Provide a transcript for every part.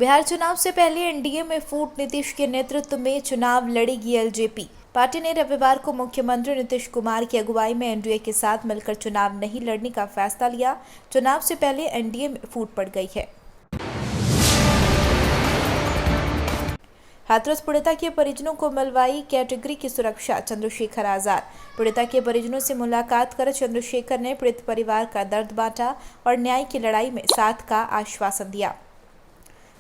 बिहार चुनाव से पहले एनडीए में फूट, नीतीश के नेतृत्व में चुनाव लड़ेगी एलजेपी। पार्टी ने रविवार को मुख्यमंत्री नीतीश कुमार की अगुवाई में एनडीए के साथ मिलकर चुनाव नहीं लड़ने का फैसला लिया। चुनाव से पहले एनडीए में फूट पड़ गई है। हाथरस पीड़िता के परिजनों को मिलवाई कैटेगरी की सुरक्षा, चंद्रशेखर आजाद। पीड़िता के परिजनों से मुलाकात कर चंद्रशेखर ने पीड़ित परिवार का दर्द बांटा और न्याय की लड़ाई में साथ का आश्वासन दिया।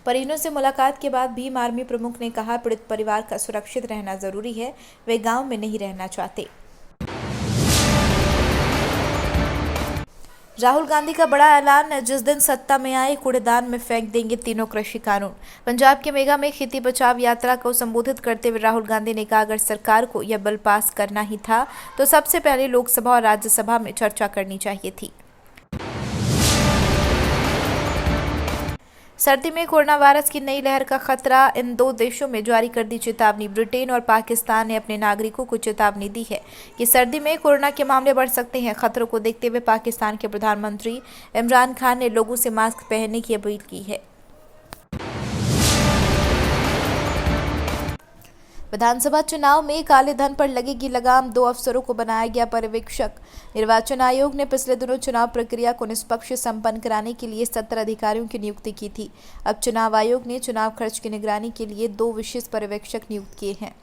परिजनों से मुलाकात के बाद भीम आर्मी प्रमुख ने कहा, पीड़ित परिवार का सुरक्षित रहना जरूरी है, वे गांव में नहीं रहना चाहते। राहुल गांधी का बड़ा ऐलान, जिस दिन सत्ता में आए कूड़ेदान में फेंक देंगे तीनों कृषि कानून। पंजाब के मेगा में खेती बचाव यात्रा को संबोधित करते हुए राहुल गांधी ने कहा, अगर सरकार को यह बिल पास करना ही था तो सबसे पहले लोकसभा और राज्यसभा में चर्चा करनी चाहिए थी। सर्दी में कोरोना वायरस की नई लहर का खतरा, इन दो देशों में जारी कर दी चेतावनी। ब्रिटेन और पाकिस्तान ने अपने नागरिकों को चेतावनी दी है कि सर्दी में कोरोना के मामले बढ़ सकते हैं। खतरों को देखते हुए पाकिस्तान के प्रधानमंत्री इमरान खान ने लोगों से मास्क पहनने की अपील की है। विधानसभा चुनाव में काले धन पर लगेगी लगाम, 2 अफसरों को बनाया गया पर्यवेक्षक। निर्वाचन आयोग ने पिछले दिनों चुनाव प्रक्रिया को निष्पक्ष संपन्न कराने के लिए 17 अधिकारियों की नियुक्ति की थी। अब चुनाव आयोग ने चुनाव खर्च की निगरानी के लिए 2 विशेष पर्यवेक्षक नियुक्त किए हैं।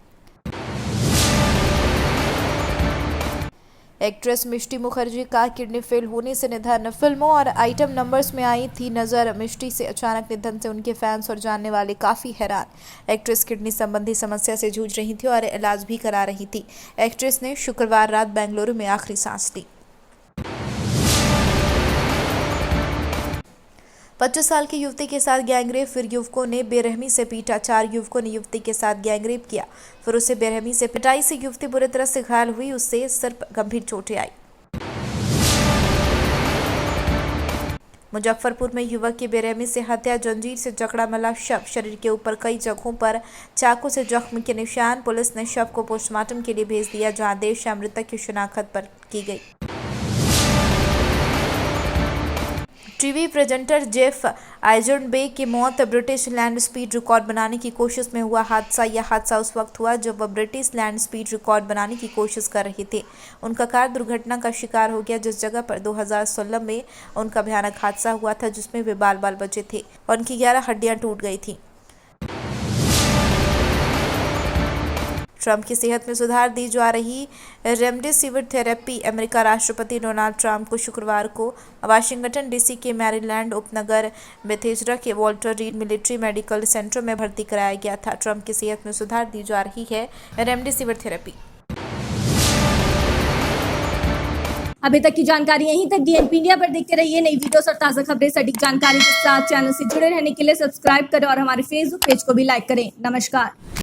एक्ट्रेस मिष्टी मुखर्जी का किडनी फेल होने से निधन, फिल्मों और आइटम नंबर्स में आई थी नजर। मिष्टी से अचानक निधन से उनके फैंस और जानने वाले काफी हैरान। एक्ट्रेस किडनी संबंधी समस्या से जूझ रही थी और इलाज भी करा रही थी। एक्ट्रेस ने शुक्रवार रात बेंगलुरु में आखिरी सांस ली। 25 साल की युवती के साथ गैंगरेप, फिर युवकों ने बेरहमी से पीटा। 4 युवकों ने युवती के साथ गैंगरेप किया, फिर उसे बेरहमी से पिटाई से युवती बुरी तरह से घायल हुई, उससे सिर पर गंभीर चोटें आई। मुजफ्फरपुर में युवक की बेरहमी से हत्या, जंजीर से जकड़ा मिला शव, शरीर के ऊपर कई जगहों पर चाकू से जख्म के निशान। पुलिस ने शव को पोस्टमार्टम के लिए भेज दिया, जहां देर शाम मृतक की शिनाख्त पर की गई। टीवी प्रेजेंटर जेफ आइजनबर्ग की मौत, ब्रिटिश लैंड स्पीड रिकॉर्ड बनाने की कोशिश में हुआ हादसा। यह हादसा उस वक्त हुआ जब वह ब्रिटिश लैंड स्पीड रिकॉर्ड बनाने की कोशिश कर रहे थे। उनका कार दुर्घटना का शिकार हो गया, जिस जगह पर 2016 में उनका भयानक हादसा हुआ था, जिसमें वे बाल बाल बचे थे और उनकी 11 हड्डियां टूट गई थी। ट्रंप की सेहत में सुधार दी जा रही रेमडेसिविर थेरेपी। अमेरिका राष्ट्रपति डोनाल्ड ट्रंप को शुक्रवार को वाशिंगटन डीसी के मैरीलैंड उपनगर बेथेस्डा के Walter read military medical centre में भर्ती कराया गया था। ट्रंप की सेहत में सुधार दी जा रही है रेमडेसिविर थेरेपी। अभी तक की जानकारी यहीं तक। डीएनपी इंडिया पर देखते रहिए नई वीडियोस और ताज़ा खबरें सटीक जानकारी के साथ। चैनल से जुड़े रहने के लिए सब्सक्राइब करें और हमारे फेसबुक पेज को भी लाइक करें। नमस्कार।